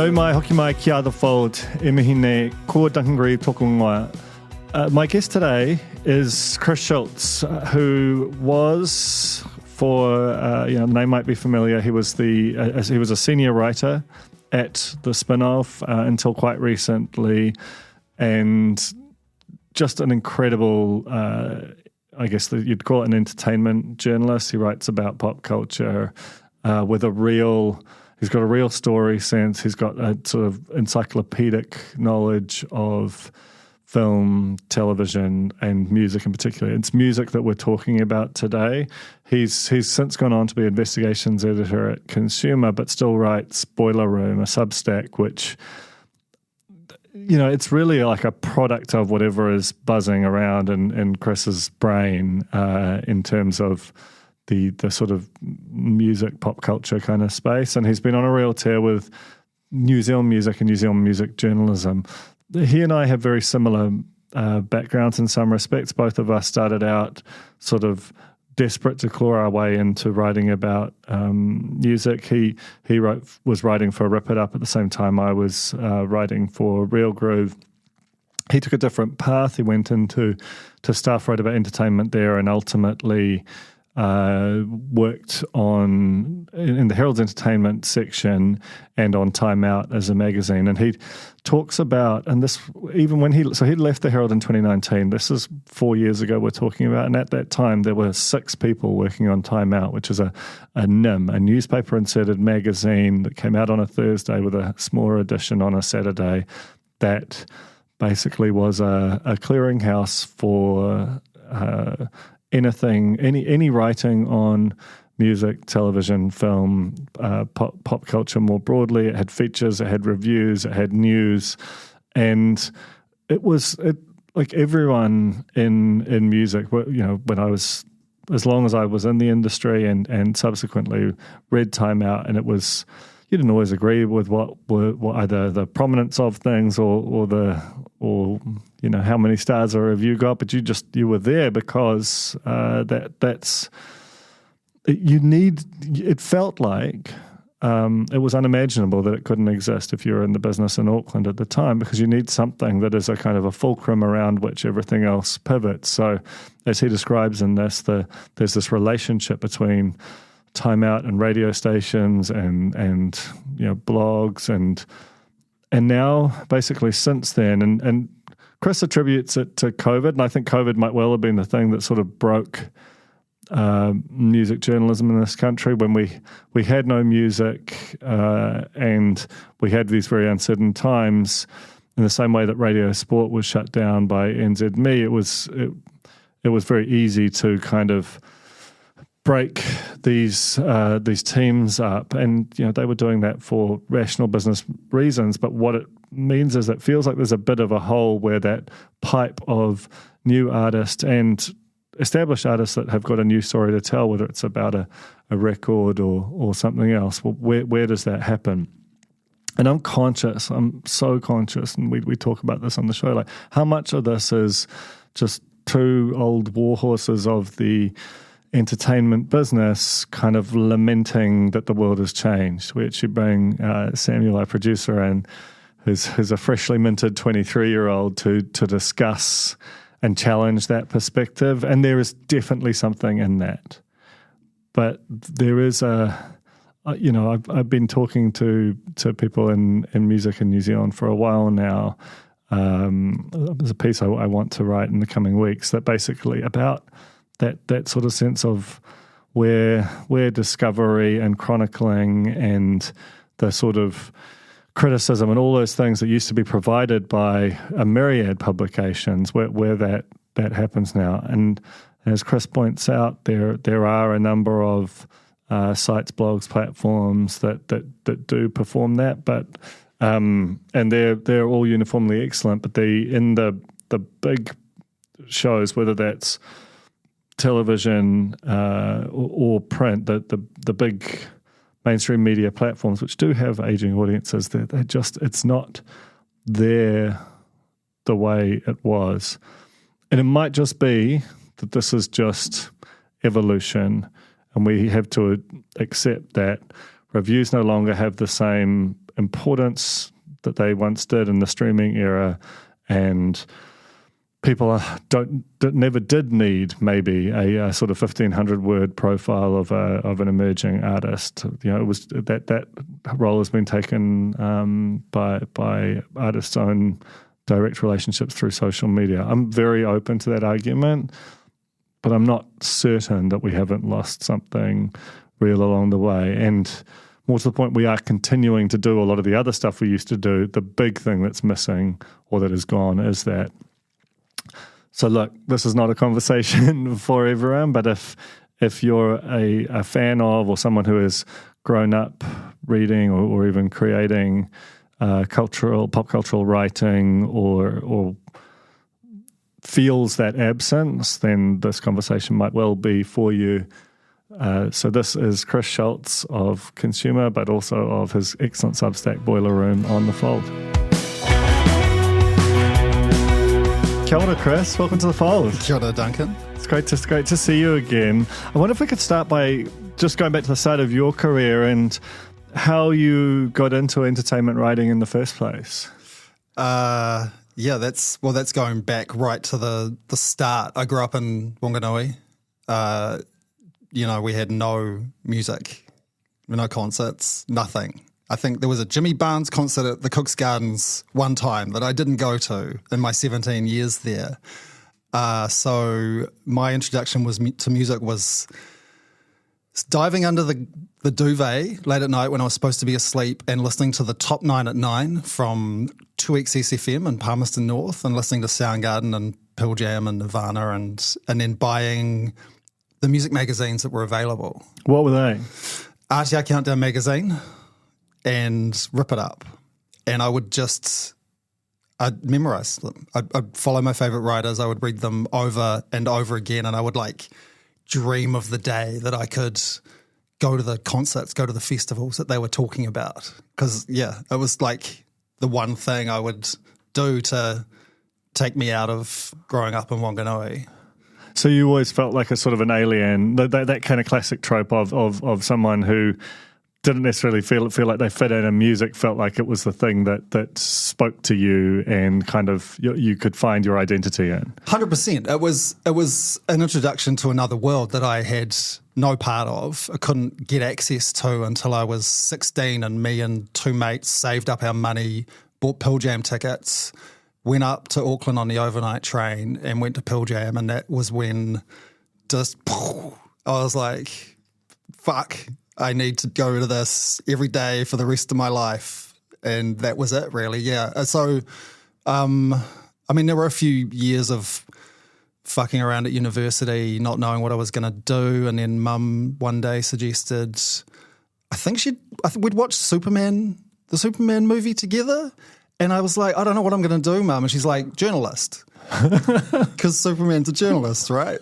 Nau mai, hoki mai ki other fold, e mihi nei, ko Duncan Greive tōku ingoa. My guest today is Chris Schulz, who was, for they might be familiar, he was a senior writer at the Spinoff until quite recently, and just an incredible, I guess you'd call it an entertainment journalist. He writes about pop culture with he's got a real story sense. He's got a sort of encyclopedic knowledge of film, television, and music in particular. It's music that we're talking about today. He's since gone on to be investigations editor at Consumer, but still writes Boiler Room, a Substack, which, it's really like a product of whatever is buzzing around in Chris's brain in terms of the sort of music, pop culture kind of space. And he's been on a real tear with New Zealand music and New Zealand music journalism. He and I have very similar backgrounds in some respects. Both of us started out sort of desperate to claw our way into writing about music. He was writing for Rip It Up at the same time I was writing for Real Groove. He took a different path. He went into staff write about entertainment there, and ultimately worked in the Herald's entertainment section and on Time Out as a magazine. And he talks about, and this, even when he left the Herald in 2019, this is 4 years ago we're talking about, and at that time there were 6 people working on Time Out, which is a NIM, a newspaper inserted magazine that came out on a Thursday with a smaller edition on a Saturday, that basically was a clearinghouse for any writing on music, television, film, pop culture more broadly. It had features, it had reviews, it had news, and it like everyone in music. When I was, as long as I was in the industry and subsequently read Time Out, and it was, you didn't always agree with what either the prominence of things or how many stars a review got, but you were there because it felt like it was unimaginable that it couldn't exist if you were in the business in Auckland at the time, because you need something that is a kind of a fulcrum around which everything else pivots. So as he describes in this, there's this relationship between Time Out and radio stations and blogs and now basically since then, and Chris attributes it to COVID, and I think COVID might well have been the thing that sort of broke music journalism in this country, when we had no music and we had these very uncertain times. In the same way that Radio Sport was shut down by NZME, it was very easy to kind of break these teams up, and they were doing that for rational business reasons. But what it means is it feels like there's a bit of a hole where that pipe of new artists and established artists that have got a new story to tell, whether it's about a record or something else, well, where does that happen? And I'm so conscious, and we talk about this on the show, like how much of this is just two old war horses of the entertainment business kind of lamenting that the world has changed. We actually bring Samuel, our producer, in, who's a freshly minted 23-year-old to discuss and challenge that perspective. And there is definitely something in that. But there is I've been talking to people in music in New Zealand for a while now. There's a piece I want to write in the coming weeks that basically about that sort of sense of where discovery and chronicling and the sort of criticism and all those things that used to be provided by a myriad publications, where that happens now. And as Chris points out, there are a number of sites, blogs, platforms that do perform that, but and they're all uniformly excellent. But in the big shows, whether that's television or print, the big mainstream media platforms, which do have aging audiences, it's not there the way it was. And it might just be that this is just evolution, and we have to accept that reviews no longer have the same importance that they once did in the streaming era, and people never did need maybe a sort of 1,500 word profile of an emerging artist. It was that role has been taken by artists' own direct relationships through social media. I'm very open to that argument, but I'm not certain that we haven't lost something real along the way. And more to the point, we are continuing to do a lot of the other stuff we used to do. The big thing that's missing or that is gone is that. So look, this is not a conversation for everyone, but if you're a fan of or someone who has grown up reading or even creating pop cultural writing or feels that absence, then this conversation might well be for you. So this is Chris Schulz of Consumer, but also of his excellent Substack Boiler Room on the Fold. Kia ora, Chris. Welcome to the Fold. Kia ora, Duncan. It's great to see you again. I wonder if we could start by just going back to the start of your career and how you got into entertainment writing in the first place. That's going back right to the start. I grew up in Wanganui. We had no music, no concerts, nothing. I think there was a Jimmy Barnes concert at the Cook's Gardens one time that I didn't go to in my 17 years there. So my introduction to music was diving under the duvet late at night when I was supposed to be asleep and listening to the Top 9 at 9 from 2XSFM in Palmerston North and listening to Soundgarden and Pearl Jam and Nirvana and then buying the music magazines that were available. What were they? RTR Countdown magazine and Rip It Up. And I'd memorize them. I'd follow my favorite writers. I would read them over and over again. And I would dream of the day that I could go to the concerts, go to the festivals that they were talking about. Because, it was the one thing I would do to take me out of growing up in Wanganui. So you always felt like a sort of an alien, that kind of classic trope of someone who didn't necessarily feel like they fit in, and music felt like it was the thing that spoke to you and kind of you could find your identity in. 100%. It was an introduction to another world that I had no part of. I couldn't get access to until I was 16, and me and two mates saved up our money, bought Pearl Jam tickets, went up to Auckland on the overnight train and went to Pearl Jam, and that was when I was like, fuck, I need to go to this every day for the rest of my life. And that was it, really, yeah. So, there were a few years of fucking around at university, not knowing what I was going to do, and then Mum one day suggested, I think we'd watched the Superman movie together, and I was like, I don't know what I'm going to do, Mum. And she's like, journalist. Because Superman's a journalist, right?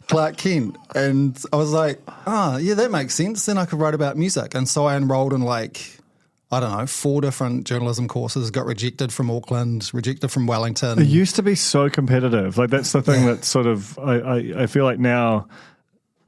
Clark Kent. And I was like, that makes sense. Then I could write about music. And so I enrolled in 4 different journalism courses, got rejected from Auckland, rejected from Wellington. It used to be so competitive. That's the thing that sort of, I feel like now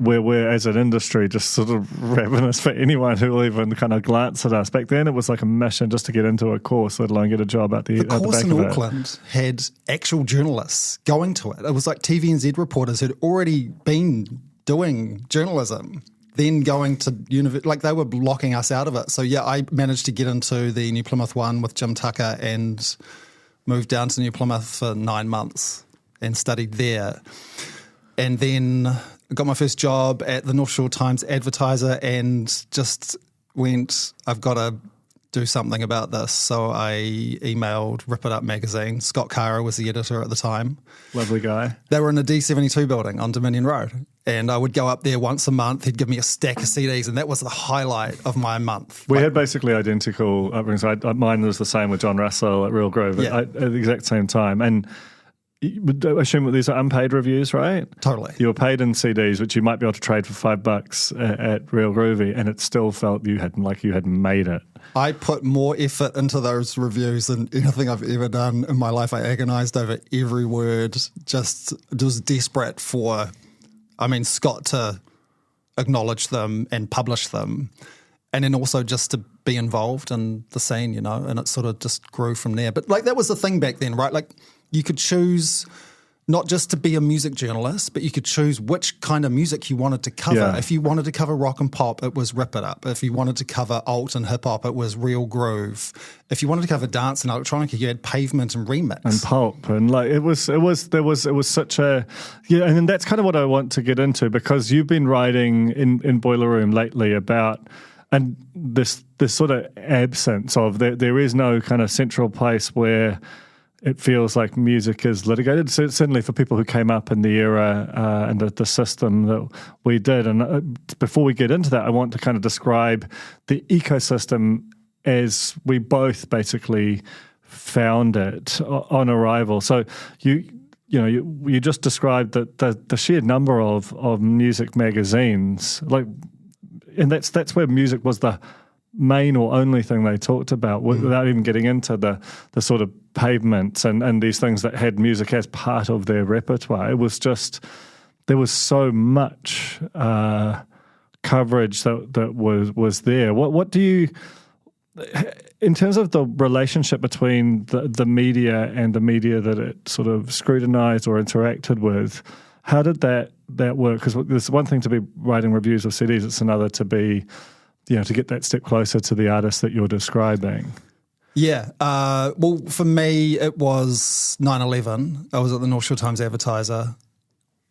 we're as an industry just sort of ravenous for anyone who will even kind of glance at us. Back then it was like a mission just to get into a course, let alone get a job at the back of it. The course in Auckland had actual journalists going to it. It was like TVNZ reporters who'd already been doing journalism, then going to university. They were blocking us out of it. So I managed to get into the New Plymouth one with Jim Tucker and moved down to New Plymouth for 9 months and studied there. And then I got my first job at the North Shore Times Advertiser and just went, I've got to do something about this. So I emailed Rip It Up magazine. Scott Cara was the editor at the time. Lovely guy. They were in the D72 building on Dominion Road. And I would go up there once a month. He'd give me a stack of CDs, and that was the highlight of my month. We had basically identical upbringings. Mine was the same with John Russell at Real Grove at the exact same time. And I assume these are unpaid reviews, right? Totally. You were paid in CDs, which you might be able to trade for $5 at Real Groovy, and it still felt you had made it. I put more effort into those reviews than anything I've ever done in my life. I agonized over every word, just was desperate for, Scott to acknowledge them and publish them. And then also just to be involved in the scene, and it sort of just grew from there. But like that was the thing back then, right? Like you could choose not just to be a music journalist, but you could choose which kind of music you wanted to cover. Yeah. If you wanted to cover rock and pop, it was Rip It Up. If you wanted to cover alt and hip hop, it was Real Groove. If you wanted to cover dance and electronica, you had Pavement and Remix and pulp, and like it was such a and then that's kind of what I want to get into, because you've been writing in Boiler Room lately about and this sort of absence of there is no kind of central place where it feels like music is litigated. So certainly for people who came up in the era and the system that we did. And before we get into that, I want to kind of describe the ecosystem as we both basically found it on arrival. So you just described the sheer number of music magazines, like, and that's where music was the main or only thing they talked about, without even getting into the sort of pavements and these things that had music as part of their repertoire. It was just, there was so much coverage that was there. What do you, in terms of the relationship between the media and the media that it sort of scrutinized or interacted with, how did that work? Because there's one thing to be writing reviews of CDs, it's another to be, to get that step closer to the artist that you're describing. Yeah. Well, for me, it was 9/11. I was at the North Shore Times Advertiser.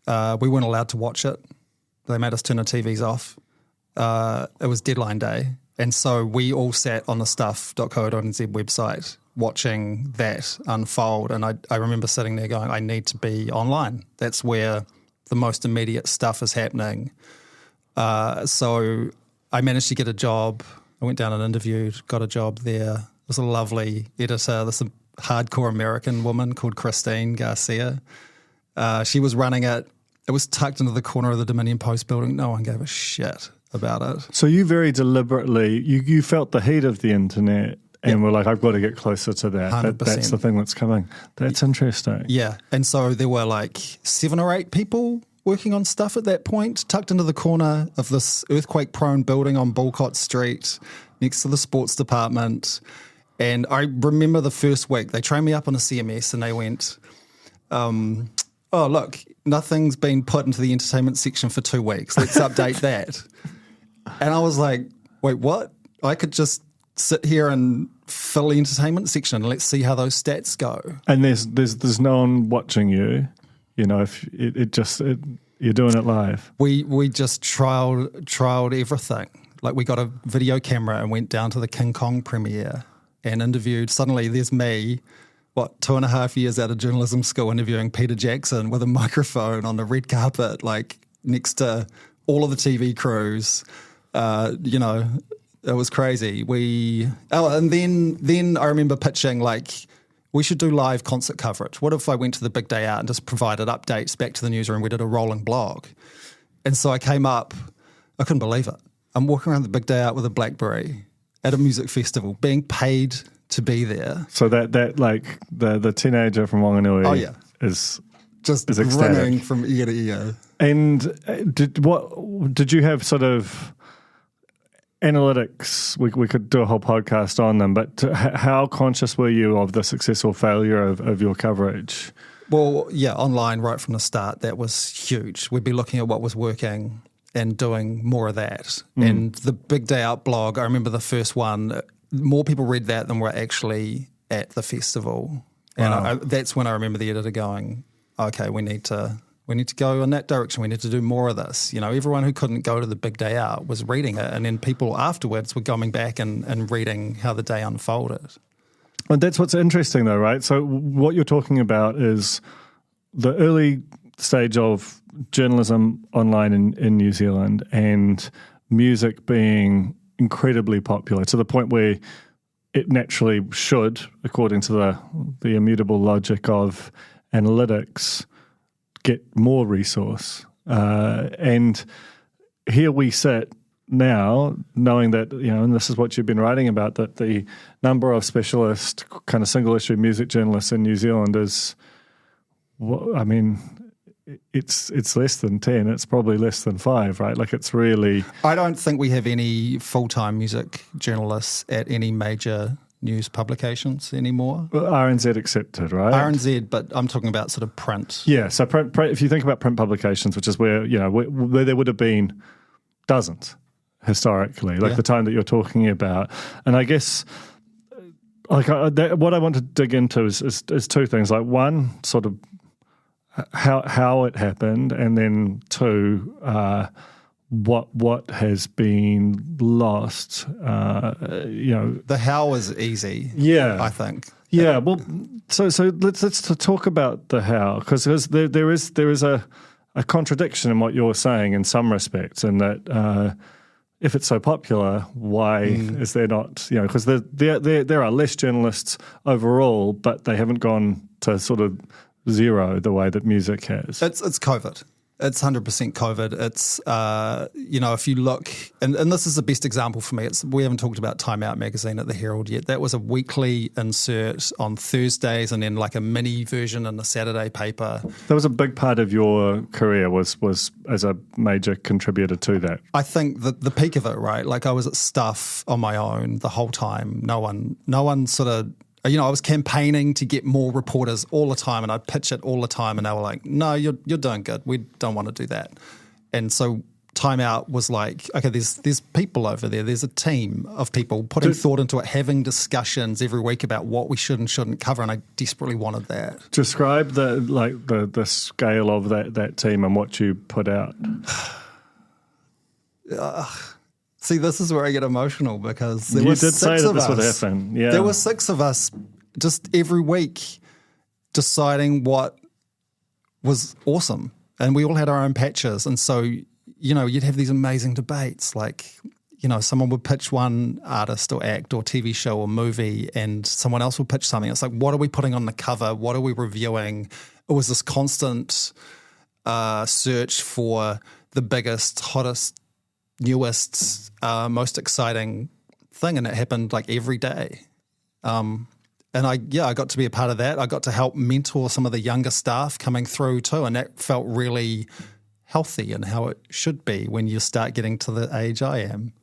We weren't allowed to watch it. They made us turn our TVs off. It was deadline day. And so we all sat on the stuff.co.nz website watching that unfold. And I remember sitting there going, I need to be online. That's where the most immediate stuff is happening. So I managed to get a job. I went down and interviewed, got a job there. It was a lovely editor, this hardcore American woman called Christine Garcia. She was running it. It was tucked into the corner of the Dominion Post building. No one gave a shit about it. So you very deliberately, you felt the heat of the internet and were like, I've got to get closer to that. 100%. That's the thing that's coming. That's interesting. Yeah. And so there were like 7 or 8 people working on stuff at that point, tucked into the corner of this earthquake-prone building on Bulcott Street next to the sports department. And I remember the first week, they trained me up on a CMS and they went, oh, look, nothing's been put into the entertainment section for 2 weeks. Let's update that. And I was like, wait, what? I could just sit here and fill the entertainment section and let's see how those stats go. And there's no one watching you. If you're doing it live. We just trialed everything. Like we got a video camera and went down to the King Kong premiere and interviewed. Suddenly there's me, 2.5 years out of journalism school, interviewing Peter Jackson with a microphone on the red carpet, like next to all of the TV crews. It was crazy. And then I remember pitching like, we should do live concert coverage. What if I went to the big day out and just provided updates back to the newsroom? We did a rolling blog. And so I came up, I couldn't believe it. I'm walking around the big day out with a BlackBerry at a music festival, being paid to be there. So that like the teenager from Wanganui is just ecstatic. running from ear to ear. And did you have sort of analytics? We could do a whole podcast on them, but how conscious were you of the success or failure of your coverage? Well, yeah, online right from the start, that was huge. We'd be looking at what was working and doing more of that. And the Big Day Out blog, I remember the first one, more people read that than were actually at the festival. Wow. And that's when I remember the editor going, okay, we need to go in that direction. We need to do more of this. Everyone who couldn't go to the Big Day Out was reading it. And then people afterwards were going back and reading how the day unfolded. And that's what's interesting though, right? So what you're talking about is the early stage of journalism online in New Zealand and music being incredibly popular to the point where it naturally should, according to the immutable logic of analytics, get more resource. And here we sit now knowing that, and this is what you've been writing about, that the number of specialist kind of single issue music journalists in New Zealand is, it's less than 10. It's probably less than 5, right? Like it's really. I don't think we have any full-time music journalists at any major news publications anymore. Well, RNZ accepted, right? RNZ, but I'm talking about sort of print. Yeah, so print, if you think about print publications, which is where where there would have been dozens historically, like the time that you're talking about, and I guess like what I want to dig into is two things. Like one, sort of how it happened, and then two, what has been lost. The how is easy. Yeah, I think. Yeah, well, so let's talk about the how, because there is a contradiction in what you're saying in some respects, in that if it's so popular, why is there not? Because there are less journalists overall, but they haven't gone to sort of zero the way that music has. It's COVID. It's 100% COVID. It's, if you look, and this is the best example for me, we haven't talked about Time Out magazine at the Herald yet. That was a weekly insert on Thursdays and then like a mini version in the Saturday paper. That was a big part of your career, was as a major contributor to that. I think the peak of it, right? Like I was at Stuff on my own the whole time. No one sort of, I was campaigning to get more reporters all the time, and I'd pitch it all the time, and they were like, no, you're doing good. We don't want to do that. And so Time Out was like, okay, there's people over there. There's a team of people putting thought into it, having discussions every week about what we should and shouldn't cover, and I desperately wanted that. Describe the scale of that team and what you put out. See, this is where I get emotional, because there were 6 of us. You did say that this would happen. Yeah. There were 6 of us just every week deciding what was awesome. And we all had our own patches. And so, you'd have these amazing debates. Like, someone would pitch one artist or act or TV show or movie, and someone else would pitch something. It's like, what are we putting on the cover? What are we reviewing? It was this constant search for the biggest, hottest, newest, most exciting thing, and it happened like every day. And I got to be a part of that. I got to help mentor some of the younger staff coming through too, and that felt really healthy and how it should be when you start getting to the age I am.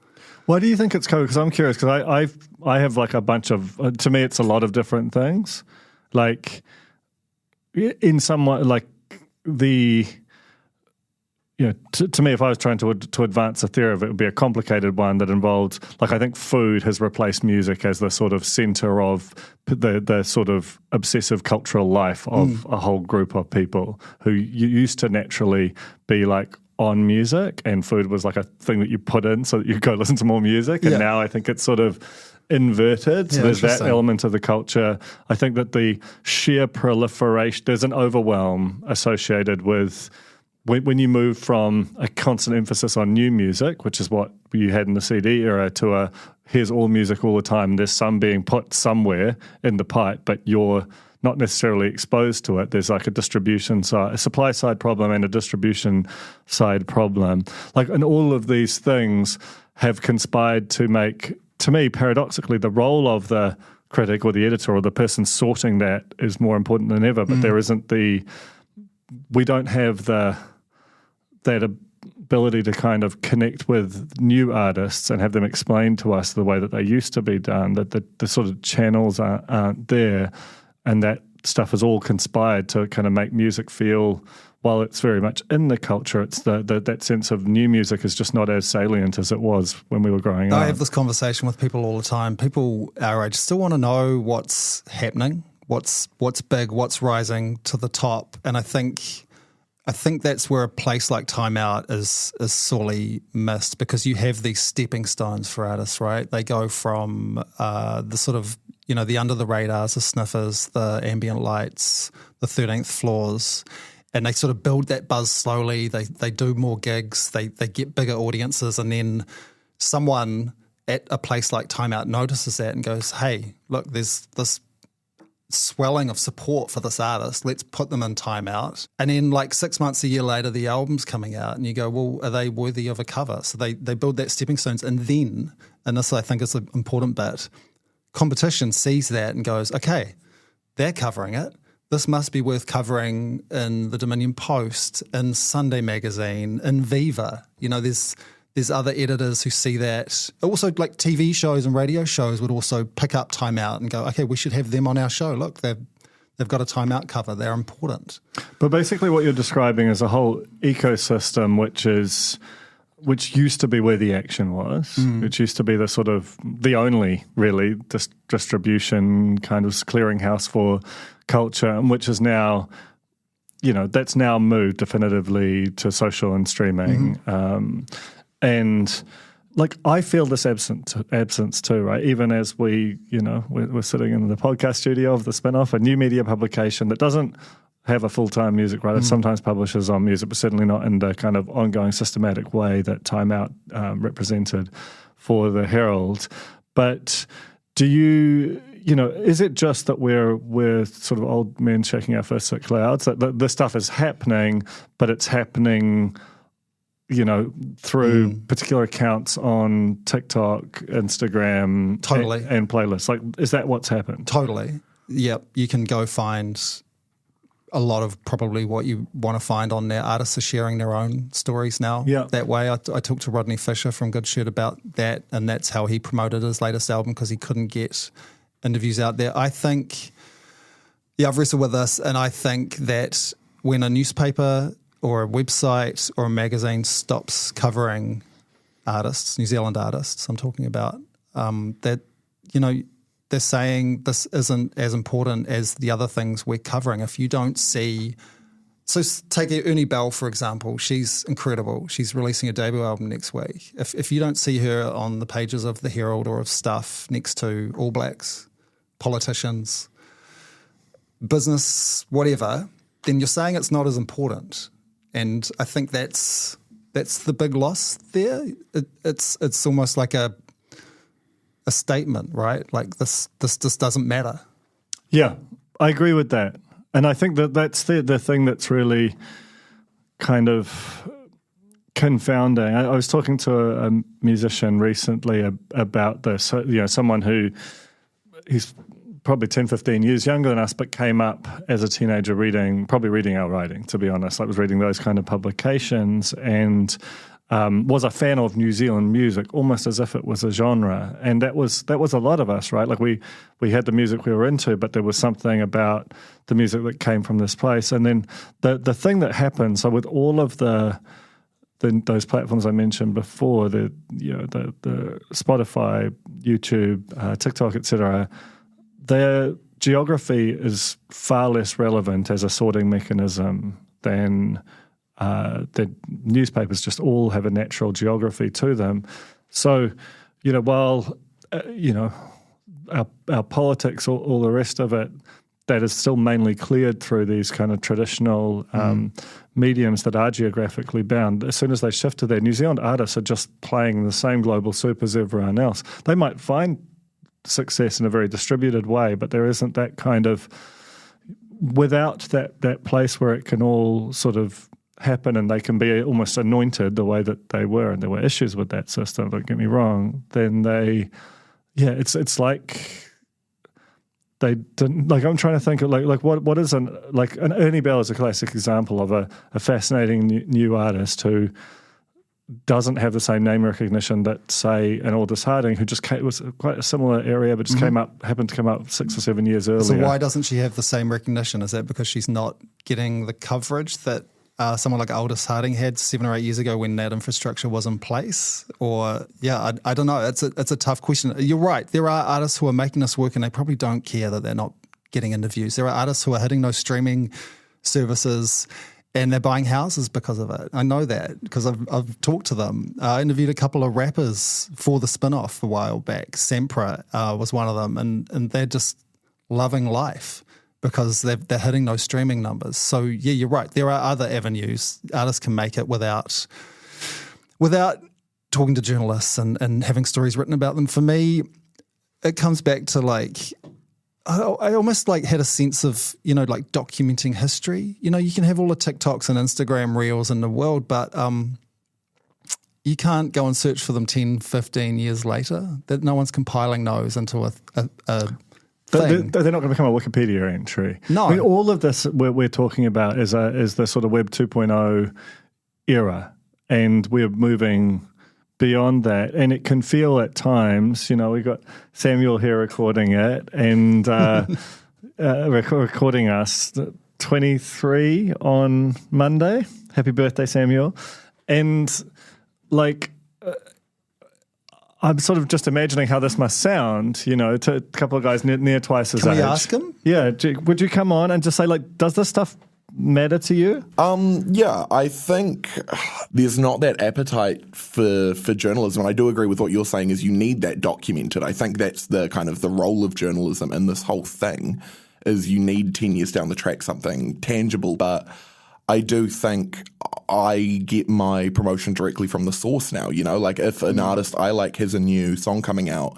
Why do you think it's COVID? Because I'm curious, because I have like a bunch of, to me it's a lot of different things. Like in some way, like the... to me, if I was trying to advance a theory of it, would be a complicated one that involves, like, I think food has replaced music as the sort of centre of the sort of obsessive cultural life of a whole group of people who used to naturally be like on music, and food was like a thing that you put in so that you go listen to more music. And now I think it's sort of inverted. So there's that element of the culture. I think that the sheer proliferation, there's an overwhelm associated with when you move from a constant emphasis on new music, which is what you had in the CD era, to a here's all music all the time, there's some being put somewhere in the pipe, but you're not necessarily exposed to it. There's like a distribution side, a supply side problem and a distribution side problem. Like, and all of these things have conspired to make, to me, paradoxically, the role of the critic or the editor or the person sorting that is more important than ever, but there isn't we don't have that ability to kind of connect with new artists and have them explain to us the way that they used to be done, that the sort of channels aren't there, and that stuff is all conspired to kind of make music feel, while it's very much in the culture, it's that sense of new music is just not as salient as it was when we were growing up. I have this conversation with people all the time. People our age still want to know what's happening, what's big, what's rising to the top, and I think that's where a place like Time Out is sorely missed, because you have these stepping stones for artists, right? They go from the sort of, the under the radars, the sniffers, the ambient lights, the 13th floors, and they sort of build that buzz slowly. They do more gigs, they get bigger audiences, and then someone at a place like Time Out notices that and goes, hey, look, there's this swelling of support for this artist, let's put them in Time Out. And then like 6 months, a year later, the album's coming out, and you go, well, are they worthy of a cover? So they build that stepping stones, and then, and this I think is an important bit, competition sees that and goes, okay, they're covering it, this must be worth covering in the Dominion Post, in Sunday Magazine, in Viva. You know, there's other editors who see that. Also, like TV shows and radio shows would also pick up Time Out and go, okay, we should have them on our show. Look, they've got a Time Out cover. They're important. But basically what you're describing is a whole ecosystem which used to be where the action was, which used to be the sort of the only really distribution kind of clearinghouse for culture, and which is now, you know, that's now moved definitively to social and streaming. And like I feel this absence too, right? Even as we're sitting in the podcast studio of the Spinoff, a new media publication that doesn't have a full-time music writer, sometimes publishes on music, but certainly not in the kind of ongoing systematic way that Time Out represented for the Herald. But do you know, is it just that we're sort of old men shaking our fists at clouds, that this stuff is happening, but it's happening, you know, through particular accounts on TikTok, Instagram, totally, and playlists? Like, is that what's happened? Totally. Yep. You can go find a lot of probably what you want to find on there. Artists are sharing their own stories now that way. I talked to Rodney Fisher from Good Shit about that, and that's how he promoted his latest album, because he couldn't get interviews out there. I think, I've wrestled with this, and I think that when a newspaper or a website or a magazine stops covering artists, New Zealand artists I'm talking about, that, you know, they're saying this isn't as important as the other things we're covering. If you don't see, so take Ernie Bell, for example, she's incredible. She's releasing a debut album next week. If you don't see her on the pages of the Herald or of Stuff next to All Blacks, politicians, business, whatever, then you're saying it's not as important. And I think that's the big loss there. It's almost like a statement, right? Like this doesn't matter. Yeah, I agree with that. And I think that's the thing that's really kind of confounding. I was talking to a musician recently about this, you know, someone he's probably 10, 15 years younger than us, but came up as a teenager probably reading our writing, to be honest. I was reading those kind of publications, and was a fan of New Zealand music, almost as if it was a genre. And that was a lot of us, right? Like we had the music we were into, but there was something about the music that came from this place. And then the thing that happened, so with all of those platforms I mentioned before, the Spotify, YouTube, TikTok, etc., their geography is far less relevant as a sorting mechanism than the newspapers just all have a natural geography to them. So, you know, while, you know, our politics, all the rest of it, that is still mainly cleared through these kind of traditional mediums that are geographically bound. As soon as they shift to there, New Zealand artists are just playing the same global soup as everyone else. They might find success in a very distributed way, but there isn't that kind of, without that place where it can all sort of happen and they can be almost anointed the way that they were, and there were issues with that system, don't get me wrong, then it's like they didn't, like, I'm trying to think of like what is an Ernie Bell is a classic example of a fascinating new artist who doesn't have the same name recognition that, say, an Aldous Harding, who just was quite a similar area, but just happened to come up 6 or 7 years earlier. So why doesn't she have the same recognition? Is that because she's not getting the coverage that someone like Aldous Harding had 7 or 8 years ago when that infrastructure was in place? Or, I don't know. It's a tough question. You're right. There are artists who are making this work and they probably don't care that they're not getting interviews. There are artists who are hitting those streaming services and they're buying houses because of it. I know that because I've talked to them. I interviewed a couple of rappers for the Spinoff a while back. Sempra was one of them, and they're just loving life because they're hitting those streaming numbers. So, yeah, you're right. There are other avenues. Artists can make it without talking to journalists and having stories written about them. For me, it comes back to I almost had a sense of, documenting history. You can have all the TikToks and Instagram reels in the world, but you can't go and search for them 10, 15 years later. That no one's compiling those into a thing. They're not going to become a Wikipedia entry. No. I mean, all of this we're talking about is the sort of Web 2.0 era, and we're moving beyond that. And it can feel at times, we've got Samuel here recording it and recording us 23 on Monday. Happy birthday, Samuel. And I'm sort of just imagining how this must sound, to a couple of guys near twice his age. Can we ask him? Yeah. Would you come on and just say, does this stuff matter to you? Yeah, I think there's not that appetite for journalism. And I do agree with what you're saying is you need that documented. I think that's the kind of the role of journalism in this whole thing is you need 10 years down the track something tangible. But I do think I get my promotion directly from the source now, if an artist I like has a new song coming out,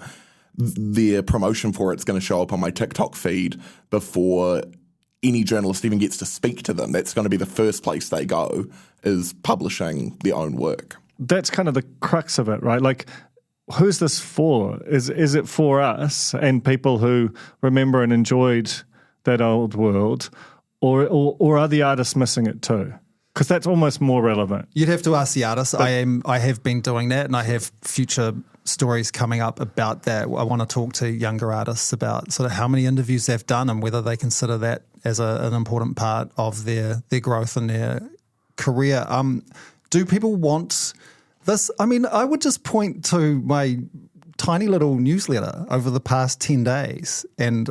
their promotion for it's going to show up on my TikTok feed before any journalist even gets to speak to them. That's going to be the first place they go is publishing their own work. That's kind of the crux of it, right? Who's this for? Is it for us and people who remember and enjoyed that old world, or are the artists missing it too? Because that's almost more relevant. You'd have to ask the artist. I have been doing that, and I have future stories coming up about that. I want to talk to younger artists about sort of how many interviews they've done and whether they consider that as an important part of their growth and their career. Do people want this? I mean, I would just point to my tiny little newsletter over the past 10 days, and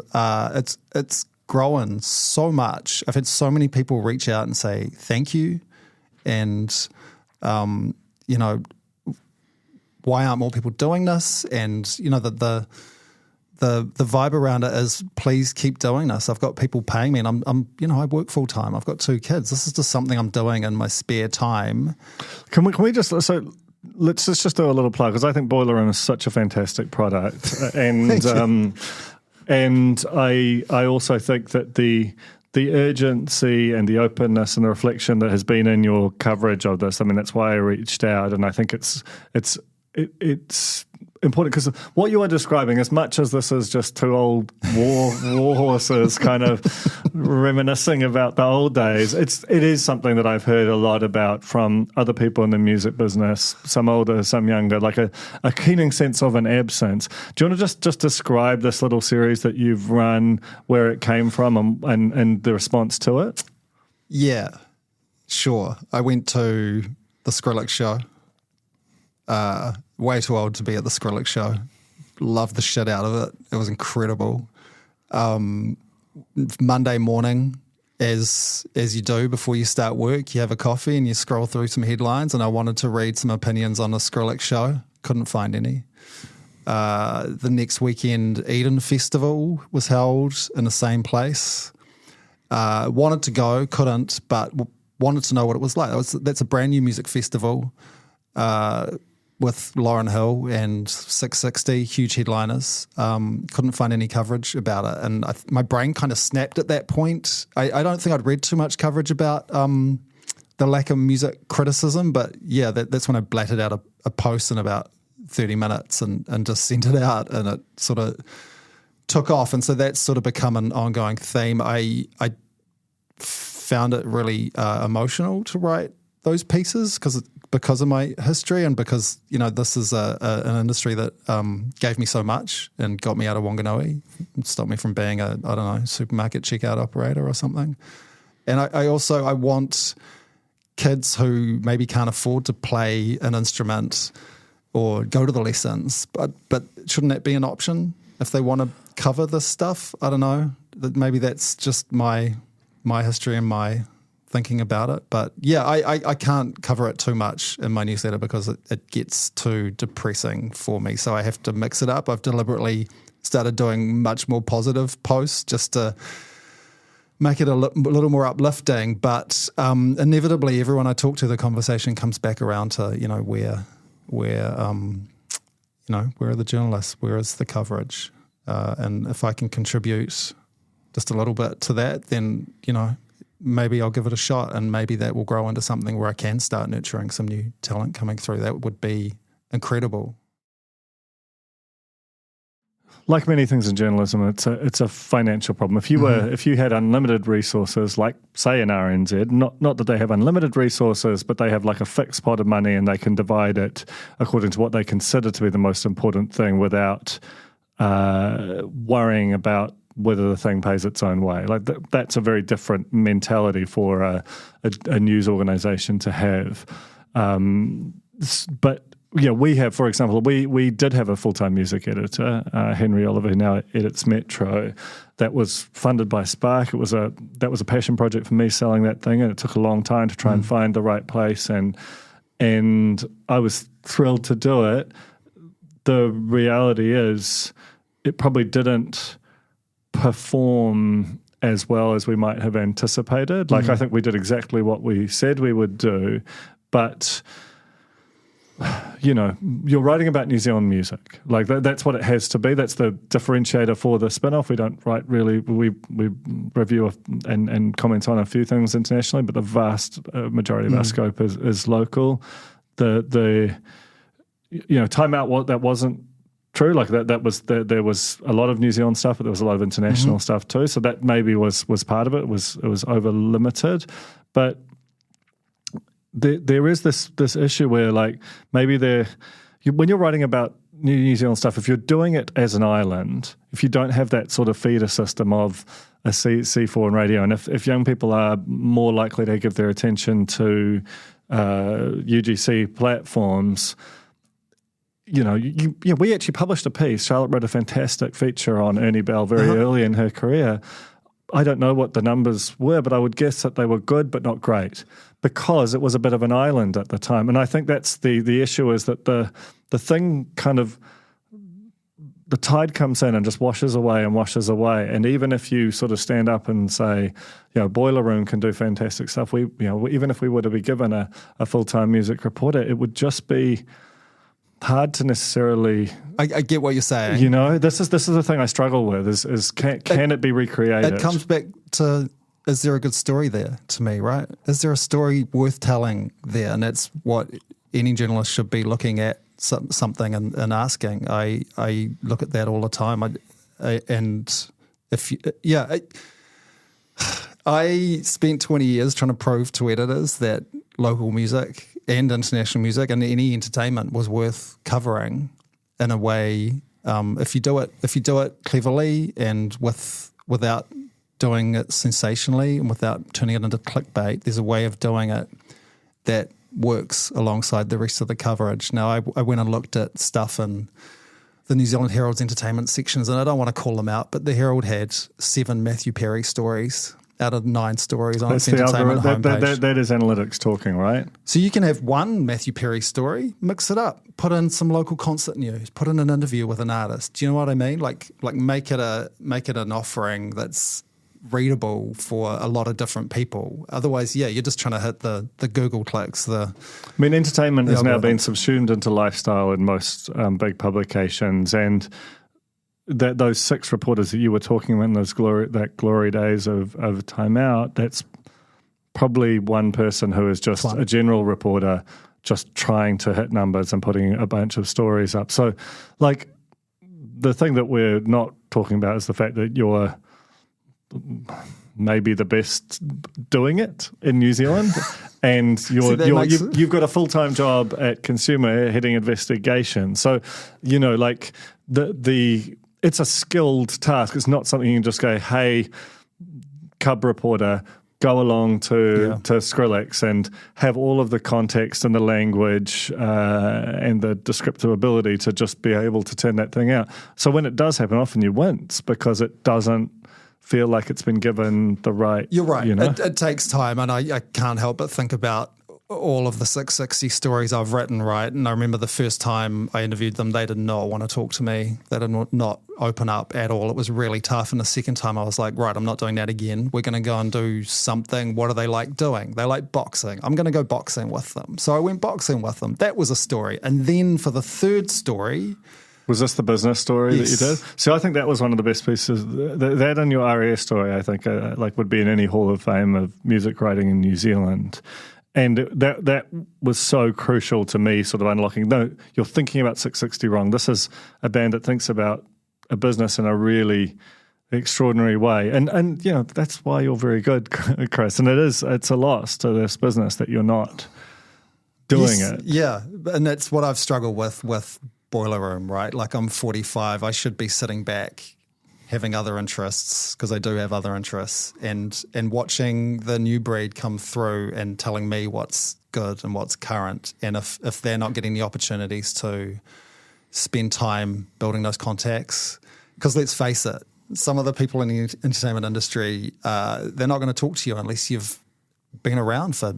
it's grown so much. I've had so many people reach out and say thank you, and why aren't more people doing this? And the vibe around it is please keep doing this. I've got people paying me, and I work full time. I've got 2 kids. This is just something I'm doing in my spare time. Can we just let's just do a little plug, because I think Boiler Room is such a fantastic product, and and I also think that the urgency and the openness and the reflection that has been in your coverage of this, I mean, that's why I reached out, and I think it's important, because what you are describing, as much as this is just 2 old war horses kind of reminiscing about the old days, it is something that I've heard a lot about from other people in the music business, some older, some younger, like a keening sense of an absence. Do you want to just describe this little series that you've run, where it came from and the response to it? Yeah, sure. I went to the Skrillex show. Way too old to be at the Skrillex show. Loved the shit out of it. It was incredible. Monday morning, as you do before you start work, you have a coffee and you scroll through some headlines, and I wanted to read some opinions on the Skrillex show. Couldn't find any. The next weekend, Eden Festival was held in the same place. Wanted to go, couldn't, but wanted to know what it was like. That's a brand new music festival with Lauryn Hill and 660, huge headliners. Couldn't find any coverage about it. And my brain kind of snapped at that point. I don't think I'd read too much coverage about the lack of music criticism, but yeah, that's when I blatted out a post in about 30 minutes and just sent it out, and it sort of took off. And so that's sort of become an ongoing theme. I found it really emotional to write those pieces because of my history, and because this is an industry that gave me so much and got me out of Wanganui, stopped me from being a supermarket checkout operator or something. And I want kids who maybe can't afford to play an instrument or go to the lessons, but shouldn't that be an option if they want to cover this stuff? I don't know. Maybe that's just my history and my thinking about it. But yeah, I can't cover it too much in my newsletter because it gets too depressing for me. So I have to mix it up. I've deliberately started doing much more positive posts just to make it a little more uplifting. But inevitably, everyone I talk to, the conversation comes back around to, where are the journalists? Where is the coverage? And if I can contribute just a little bit to that, then, maybe I'll give it a shot, and maybe that will grow into something where I can start nurturing some new talent coming through. That would be incredible. like many things in journalism, it's a financial problem. If you had unlimited resources, like say in RNZ, not that they have unlimited resources, but they have like a fixed pot of money and they can divide it according to what they consider to be the most important thing without worrying about whether the thing pays its own way. Like that's a very different mentality for a news organization to have. But yeah, we have, for example, we did have a full-time music editor, Henry Oliver, who now edits Metro. That was funded by Spark. That was a passion project for me, selling that thing, and it took a long time to try and find the right place. And I was thrilled to do it. The reality is, it probably didn't perform as well as we might have anticipated. Like, I think we did exactly what we said we would do, but you know, you're writing about New Zealand music. Like that's what it has to be. That's the differentiator for the Spinoff. We don't write really. We review and comment on a few things internationally, but the vast majority of our scope is local. The Time Out, that wasn't true. Like that was there was a lot of New Zealand stuff, but there was a lot of international stuff too. So that maybe was part of it. It was over limited, but there is this issue where, like, maybe when you're writing about New Zealand stuff, if you're doing it as an island, if you don't have that sort of feeder system of a C4 and radio, and if young people are more likely to give their attention to UGC platforms, we actually published a piece. Charlotte wrote a fantastic feature on Ernie Bell very early in her career. I don't know what the numbers were, but I would guess that they were good but not great, because it was a bit of an island at the time. And I think that's the issue, is that the thing kind of, the tide comes in and just washes away. And even if you sort of stand up and say, Boiler Room can do fantastic stuff, even if we were to be given a full-time music reporter, it would just be hard to necessarily. I get what you're saying. This is the thing I struggle with. Is can it be recreated? It comes back to, is there a good story there, to me, right? Is there a story worth telling there? And that's what any journalist should be looking at something and asking. I look at that all the time. I spent 20 years trying to prove to editors that local music and international music and any entertainment was worth covering in a way. If you do it cleverly and without doing it sensationally and without turning it into clickbait, there's a way of doing it that works alongside the rest of the coverage. Now, I went and looked at stuff in the New Zealand Herald's entertainment sections, and I don't want to call them out, but the Herald had 7 Matthew Perry stories out of 9 stories on its entertainment homepage. That is analytics talking, right? So you can have one Matthew Perry story, mix it up, put in some local concert news, put in an interview with an artist. Do you know what I mean? Like make it an offering that's readable for a lot of different people. Otherwise, you're just trying to hit the Google clicks. Entertainment has now been subsumed into lifestyle in most big publications, and those 6 reporters that you were talking about in those glory days of Time Out, that's probably one person who is just a general reporter just trying to hit numbers and putting a bunch of stories up. So, like, the thing that we're not talking about is the fact that you're maybe the best doing it in New Zealand, and you've got a full-time job at Consumer heading investigation. So, it's a skilled task. It's not something you can just go, hey, cub reporter, go along to Skrillex and have all of the context and the language and the descriptive ability to just be able to turn that thing out. So when it does happen, often you wince because it doesn't feel like it's been given the right. You're right. It takes time, and I can't help but think about all of the 660 stories I've written, right? And I remember the first time I interviewed them, they did not want to talk to me. They did not open up at all. It was really tough. And the second time I was like, right, I'm not doing that again. We're going to go and do something. What do they like doing? They like boxing. I'm going to go boxing with them. So I went boxing with them. That was a story. And then for the third story... Was this the business story that you did? So I think that was one of the best pieces. That and your RAS story, I think, would be in any Hall of Fame of music writing in New Zealand. And that was so crucial to me, sort of unlocking. No, you're thinking about 660 wrong. This is a band that thinks about a business in a really extraordinary way. And you know, that's why you're very good, Chris. And it's a loss to this business that you're not doing it. Yeah, and that's what I've struggled with Boiler Room, right? Like, I'm 45. I should be sitting back having other interests, because I do have other interests, and watching the new breed come through and telling me what's good and what's current. And if they're not getting the opportunities to spend time building those contacts, because let's face it, some of the people in the entertainment industry, they're not going to talk to you unless you've been around for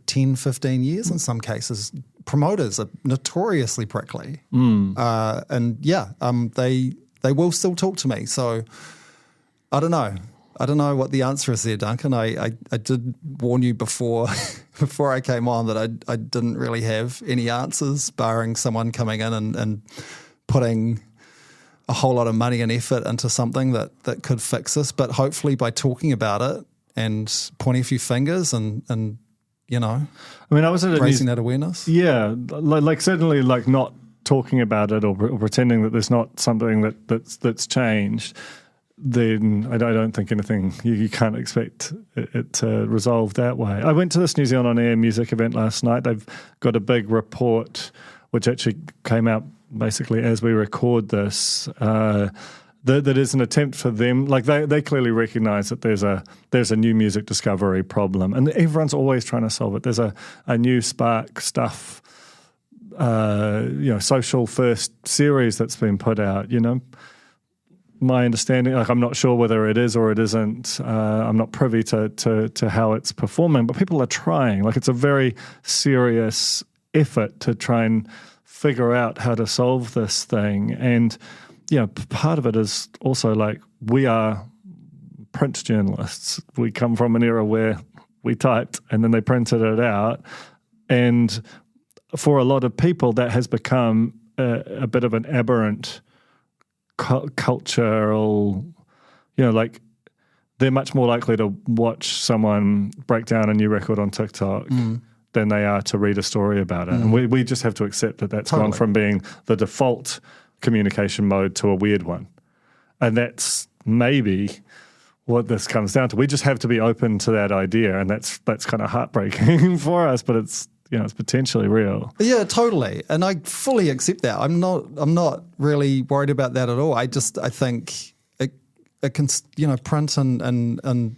10, 15 years in some cases. Promoters are notoriously prickly. They will still talk to me. So I don't know. I don't know what the answer is there, Duncan. I did warn you before before I came on that I didn't really have any answers, barring someone coming in and putting a whole lot of money and effort into something that could fix us. But hopefully by talking about it and pointing a few fingers and you know, I mean, I was raising that awareness. Yeah, like certainly like not talking about it or pretending that there's not something that's changed, then I don't think anything, you can't expect it to resolve that way. I went to this New Zealand On Air music event last night. They've got a big report which actually came out basically as we record this, that is an attempt for them. Like they clearly recognise that there's a new music discovery problem, and everyone's always trying to solve it. There's a new Spark stuff, social first series that's been put out. You know, my understanding, like I'm not sure whether it is or it isn't. I'm not privy to how it's performing, but people are trying. Like it's a very serious effort to try and figure out how to solve this thing. And you know, part of it is also like we are print journalists. We come from an era where we typed and then they printed it out. And for a lot of people, that has become a bit of an aberrant cultural, you know, like they're much more likely to watch someone break down a new record on TikTok than they are to read a story about it. And we just have to accept that that's gone from being the default communication mode to a weird one. And that's maybe what this comes down to. We just have to be open to that idea, and that's kind of heartbreaking for us, but it's, you know, it's potentially real. Yeah, totally. And I fully accept that. I'm not really worried about that at all. I think it can, you know, print and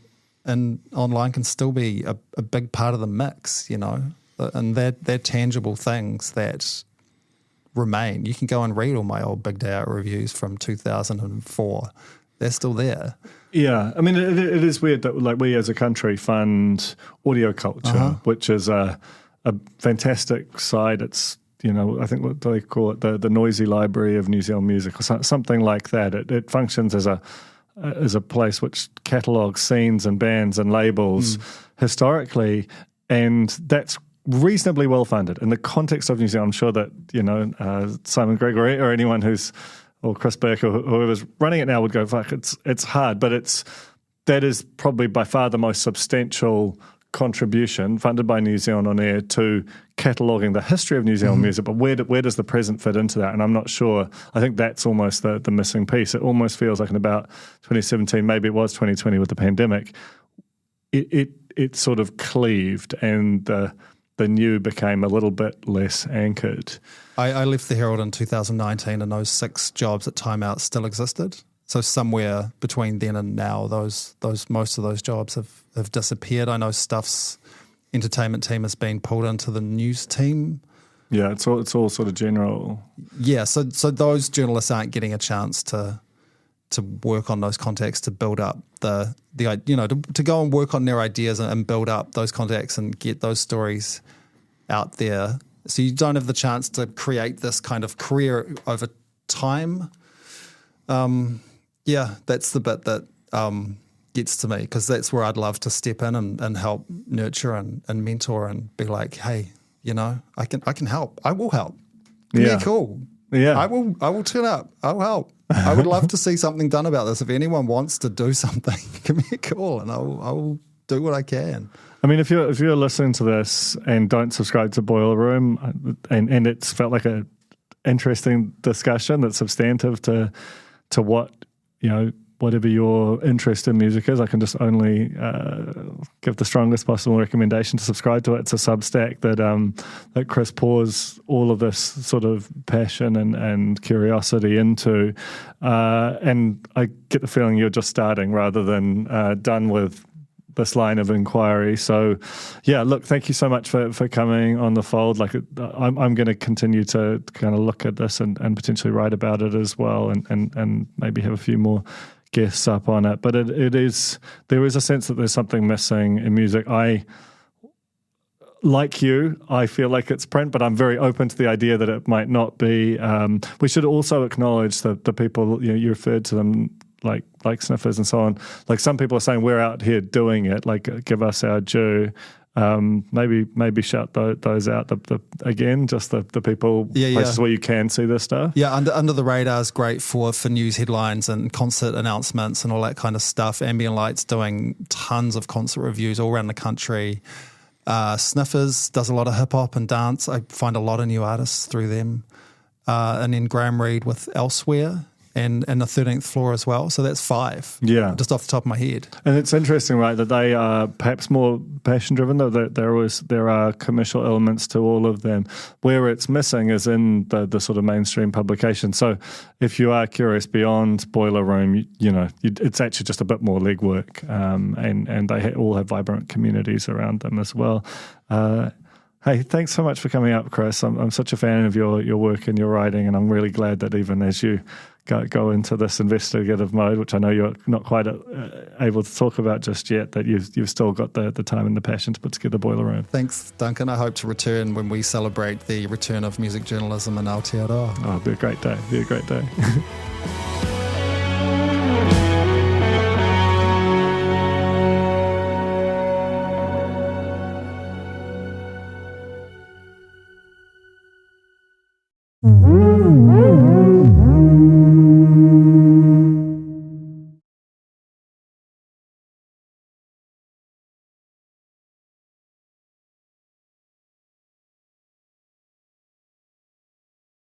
online can still be a big part of the mix, you know. And they're tangible things that remain. You can go and read all my old Big Day Out reviews from 2004. They're still there. Yeah. I mean, it is weird that like we as a country fund audio culture, which is a fantastic site. It's, you know, I think what do they call it? The Noisy Library of New Zealand Music or something like that. It functions as a place which catalogues scenes and bands and labels historically, and that's reasonably well funded in the context of New Zealand. I'm sure that, you know, Simon Gregory or anyone or Chris Burke or whoever's running it now would go, fuck, it's hard, but that is probably by far the most substantial contribution funded by New Zealand On Air to cataloguing the history of New Zealand music. But where does the present fit into that? And I'm not sure. I think that's almost the missing piece. It almost feels like in about 2017, maybe it was 2020 with the pandemic, it sort of cleaved, and the new became a little bit less anchored. I left the Herald in 2019, and those 6 jobs at Time Out still existed. So somewhere between then and now, those most of those jobs have disappeared. I know Stuff's entertainment team has been pulled into the news team. Yeah, it's all sort of general. Yeah, so those journalists aren't getting a chance to work on those contacts, to build up the you know, to go and work on their ideas and build up those contacts and get those stories out there. So you don't have the chance to create this kind of career over time. Yeah, that's the bit that gets to me, because that's where I'd love to step in and help nurture and mentor and be like, hey, you know, I can help. I will help. Give me a call. Yeah. I will turn up. I'll help. I would love to see something done about this. If anyone wants to do something, give me a call and I will do what I can. I mean, if you're listening to this and don't subscribe to Boiler Room, and it's felt like a interesting discussion that's substantive to to what, whatever your interest in music is. I can just only give the strongest possible recommendation to subscribe to it. It's a Substack that Chris pours all of this sort of passion and curiosity into. And I get the feeling you're just starting rather than done with this line of inquiry. So, yeah, look, thank you so much for coming on the fold. Like, I'm going to continue to kind of look at this and potentially write about it as well, and maybe have a few more guests up on it. But there is a sense that there's something missing in music. Like you, I feel like it's print, but I'm very open to the idea that it might not be. We should also acknowledge that the people, you referred to them like sniffers and so on. Like, some people are saying we're out here doing it, like, give us our due. Maybe shout those out again, just the people, places where you can see this stuff. Yeah, under the radar is great for news headlines and concert announcements and all that kind of stuff. Ambient Light's doing tons of concert reviews all around the country. Sniffers does a lot of hip hop and dance. I find a lot of new artists through them. And then Graham Reed with Elsewhere. And the 13th Floor as well. So that's 5. Yeah. Just off the top of my head. And it's interesting, right, that they are perhaps more passion-driven, though there are commercial elements to all of them. Where it's missing is in the sort of mainstream publication. So if you are curious beyond Boiler Room, it's actually just a bit more legwork. And they all have vibrant communities around them as well. Hey, thanks so much for coming up, Chris. I'm such a fan of your work and your writing, and I'm really glad that even as you go into this investigative mode, which I know you're not quite able to talk about just yet, that you've still got the time and the passion to put together Boiler Room. Thanks, Duncan. I hope to return when we celebrate the return of music journalism in Aotearoa. Oh, it'll be a great day.